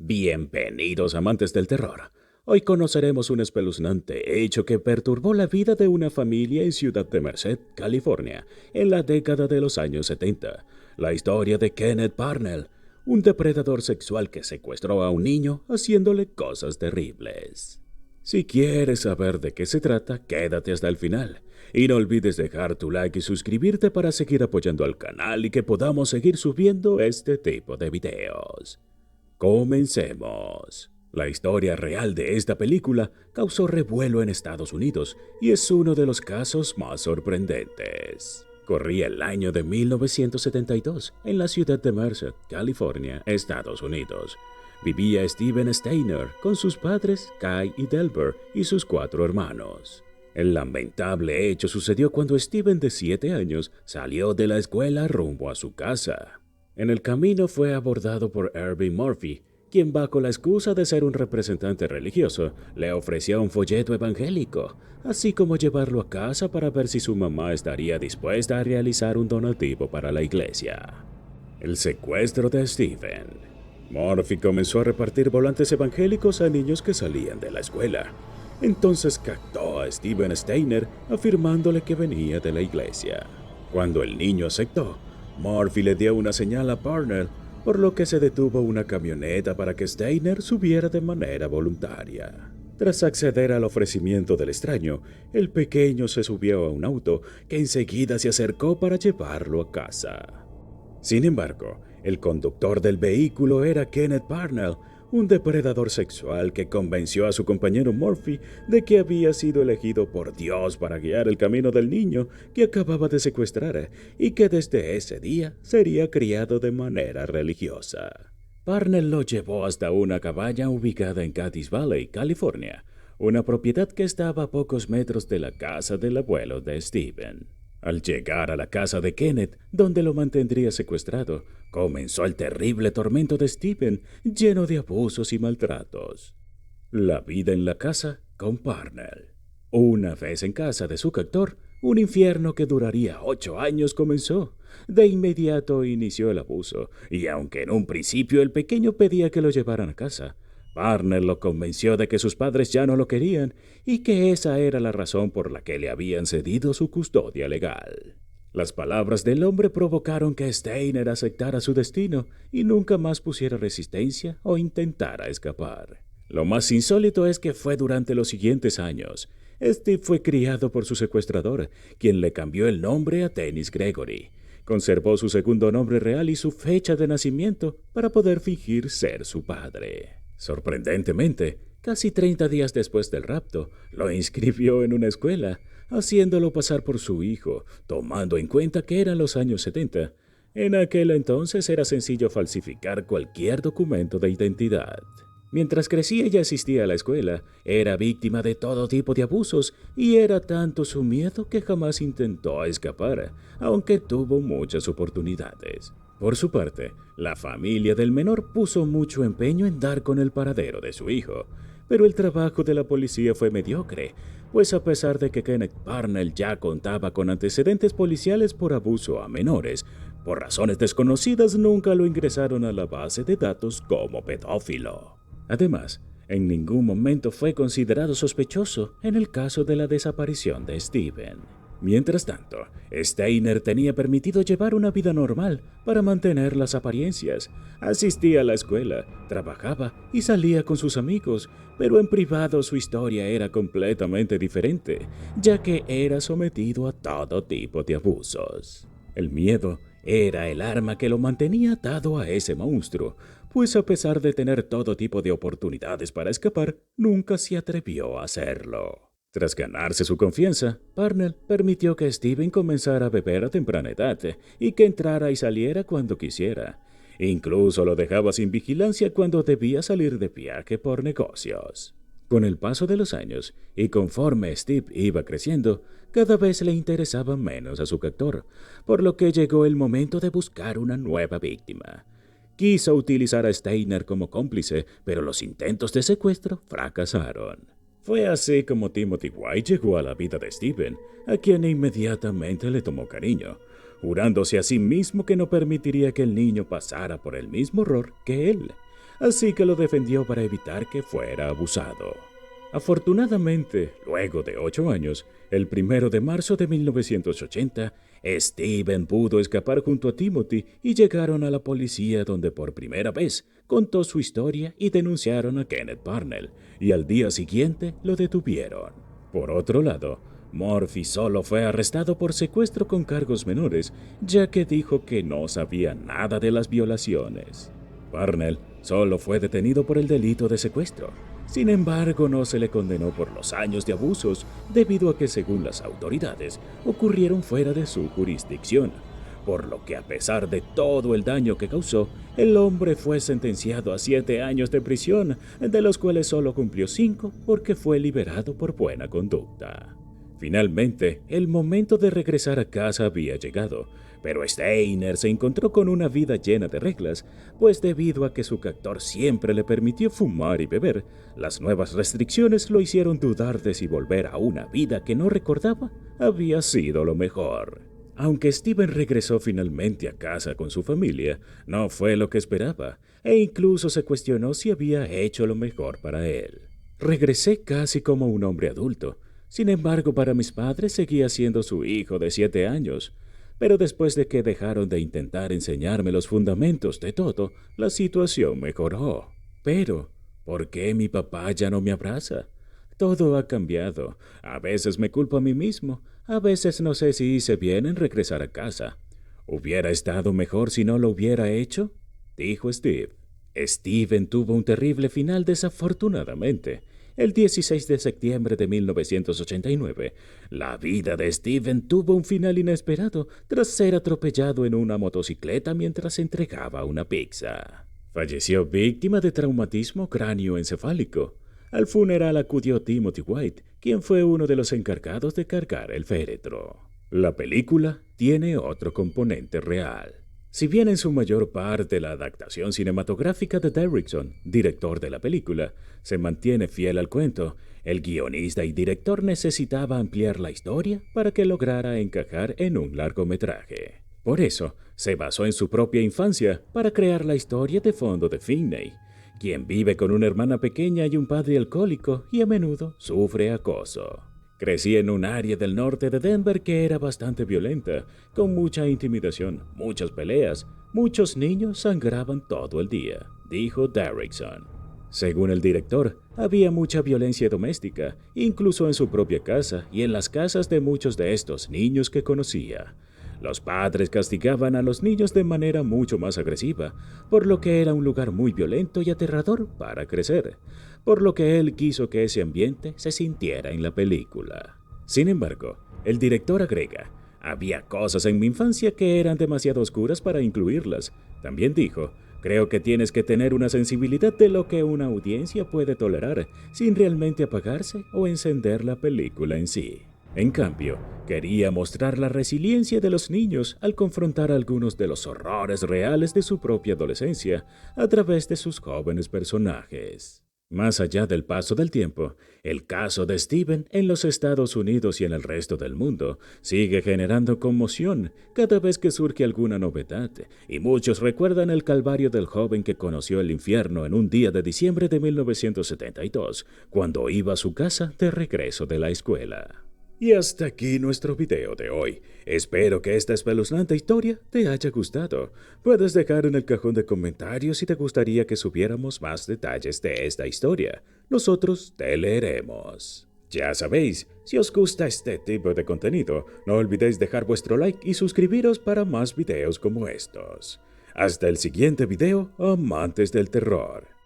Bienvenidos amantes del terror. Hoy conoceremos un espeluznante hecho que perturbó la vida de una familia en Ciudad de Merced, California, en la década de los años 70. La historia de Kenneth Parnell, un depredador sexual que secuestró a un niño haciéndole cosas terribles. Si quieres saber de qué se trata, quédate hasta el final. Y no olvides dejar tu like y suscribirte para seguir apoyando al canal y que podamos seguir subiendo este tipo de videos. Comencemos. La historia real de esta película causó revuelo en Estados Unidos y es uno de los casos más sorprendentes. Corría el año de 1972 en la ciudad de Merced, California, Estados Unidos. Vivía Steven Steiner con sus padres Kai y Delbert y sus 4 hermanos. El lamentable hecho sucedió cuando Steven, de 7 años, salió de la escuela rumbo a su casa. En el camino fue abordado por Irving Murphy, quien bajo la excusa de ser un representante religioso, le ofreció un folleto evangélico, así como llevarlo a casa para ver si su mamá estaría dispuesta a realizar un donativo para la iglesia. El secuestro de Steven. Murphy comenzó a repartir volantes evangélicos a niños que salían de la escuela. Entonces captó a Steven Steiner afirmándole que venía de la iglesia. Cuando el niño aceptó, Murphy le dio una señal a Parnell, por lo que se detuvo una camioneta para que Steiner subiera de manera voluntaria. Tras acceder al ofrecimiento del extraño, el pequeño se subió a un auto que enseguida se acercó para llevarlo a casa. Sin embargo, el conductor del vehículo era Kenneth Parnell, un depredador sexual que convenció a su compañero Murphy de que había sido elegido por Dios para guiar el camino del niño que acababa de secuestrar y que desde ese día sería criado de manera religiosa. Parnell lo llevó hasta una cabaña ubicada en Cadiz Valley, California, una propiedad que estaba a pocos metros de la casa del abuelo de Steven. Al llegar a la casa de Kenneth, donde lo mantendría secuestrado, comenzó el terrible tormento de Steven, lleno de abusos y maltratos. La vida en la casa con Parnell. Una vez en casa de su captor, un infierno que duraría 8 años comenzó. De inmediato inició el abuso, y aunque en un principio el pequeño pedía que lo llevaran a casa, Parnell lo convenció de que sus padres ya no lo querían y que esa era la razón por la que le habían cedido su custodia legal. Las palabras del hombre provocaron que Steiner aceptara su destino y nunca más pusiera resistencia o intentara escapar. Lo más insólito es que fue durante los siguientes años. Steve fue criado por su secuestrador, quien le cambió el nombre a Dennis Gregory. Conservó su segundo nombre real y su fecha de nacimiento para poder fingir ser su padre. Sorprendentemente, casi 30 días después del rapto, lo inscribió en una escuela, haciéndolo pasar por su hijo, tomando en cuenta que eran los años 70. En aquel entonces era sencillo falsificar cualquier documento de identidad. Mientras crecía y asistía a la escuela, era víctima de todo tipo de abusos y era tanto su miedo que jamás intentó escapar, aunque tuvo muchas oportunidades. Por su parte, la familia del menor puso mucho empeño en dar con el paradero de su hijo, pero el trabajo de la policía fue mediocre, pues a pesar de que Kenneth Parnell ya contaba con antecedentes policiales por abuso a menores, por razones desconocidas nunca lo ingresaron a la base de datos como pedófilo. Además, en ningún momento fue considerado sospechoso en el caso de la desaparición de Steven. Mientras tanto, Steiner tenía permitido llevar una vida normal para mantener las apariencias. Asistía a la escuela, trabajaba y salía con sus amigos, pero en privado su historia era completamente diferente, ya que era sometido a todo tipo de abusos. El miedo era el arma que lo mantenía atado a ese monstruo, pues a pesar de tener todo tipo de oportunidades para escapar, nunca se atrevió a hacerlo. Tras ganarse su confianza, Parnell permitió que Steven comenzara a beber a temprana edad y que entrara y saliera cuando quisiera. Incluso lo dejaba sin vigilancia cuando debía salir de viaje por negocios. Con el paso de los años, y conforme Steve iba creciendo, cada vez le interesaba menos a su captor, por lo que llegó el momento de buscar una nueva víctima. Quiso utilizar a Steiner como cómplice, pero los intentos de secuestro fracasaron. Fue así como Timothy White llegó a la vida de Steven, a quien inmediatamente le tomó cariño, jurándose a sí mismo que no permitiría que el niño pasara por el mismo horror que él. así que lo defendió para evitar que fuera abusado. Afortunadamente, luego de 8 años, el 1 de marzo de 1980, Steven pudo escapar junto a Timothy y llegaron a la policía donde por primera vez contó su historia y denunciaron a Kenneth Parnell, y al día siguiente lo detuvieron. Por otro lado, Murphy solo fue arrestado por secuestro con cargos menores, ya que dijo que no sabía nada de las violaciones. Parnell solo fue detenido por el delito de secuestro. Sin embargo, no se le condenó por los años de abusos, debido a que, según las autoridades, ocurrieron fuera de su jurisdicción, por lo que a pesar de todo el daño que causó, el hombre fue sentenciado a 7 años de prisión, de los cuales solo cumplió 5 porque fue liberado por buena conducta. Finalmente, el momento de regresar a casa había llegado, pero Steiner se encontró con una vida llena de reglas, pues debido a que su captor siempre le permitió fumar y beber, las nuevas restricciones lo hicieron dudar de si volver a una vida que no recordaba había sido lo mejor. Aunque Steven regresó finalmente a casa con su familia, no fue lo que esperaba, e incluso se cuestionó si había hecho lo mejor para él. Regresé casi como un hombre adulto. Sin embargo, para mis padres seguía siendo su hijo de 7 años. Pero después de que dejaron de intentar enseñarme los fundamentos de todo, la situación mejoró. Pero, ¿por qué mi papá ya no me abraza? Todo ha cambiado. A veces me culpo a mí mismo. A veces no sé si hice bien en regresar a casa. ¿Hubiera estado mejor si no lo hubiera hecho?, dijo Steve. Steven tuvo un terrible final, desafortunadamente. El 16 de septiembre de 1989, la vida de Steven tuvo un final inesperado tras ser atropellado en una motocicleta mientras entregaba una pizza. Falleció víctima de traumatismo cráneoencefálico. Al funeral acudió Timothy White, quien fue uno de los encargados de cargar el féretro. La película tiene otro componente real. Si bien en su mayor parte la adaptación cinematográfica de Derrickson, director de la película, se mantiene fiel al cuento, el guionista y director necesitaba ampliar la historia para que lograra encajar en un largometraje. Por eso, se basó en su propia infancia para crear la historia de fondo de Finney, quien vive con una hermana pequeña y un padre alcohólico y a menudo sufre acoso. Crecí en un área del norte de Denver que era bastante violenta, con mucha intimidación, muchas peleas, muchos niños sangraban todo el día, dijo Derrickson. Según el director, había mucha violencia doméstica, incluso en su propia casa y en las casas de muchos de estos niños que conocía. Los padres castigaban a los niños de manera mucho más agresiva, por lo que era un lugar muy violento y aterrador para crecer, por lo que él quiso que ese ambiente se sintiera en la película. Sin embargo, el director agrega, había cosas en mi infancia que eran demasiado oscuras para incluirlas. También dijo, creo que tienes que tener una sensibilidad de lo que una audiencia puede tolerar, sin realmente apagarse o encender la película en sí. En cambio, quería mostrar la resiliencia de los niños al confrontar algunos de los horrores reales de su propia adolescencia a través de sus jóvenes personajes. Más allá del paso del tiempo, el caso de Steven en los Estados Unidos y en el resto del mundo sigue generando conmoción cada vez que surge alguna novedad, y muchos recuerdan el calvario del joven que conoció el infierno en un día de diciembre de 1972, cuando iba a su casa de regreso de la escuela. Y hasta aquí nuestro video de hoy. Espero que esta espeluznante historia te haya gustado. Puedes dejar en el cajón de comentarios si te gustaría que subiéramos más detalles de esta historia. Nosotros te leeremos. Ya sabéis, si os gusta este tipo de contenido, no olvidéis dejar vuestro like y suscribiros para más videos como estos. Hasta el siguiente video, amantes del terror.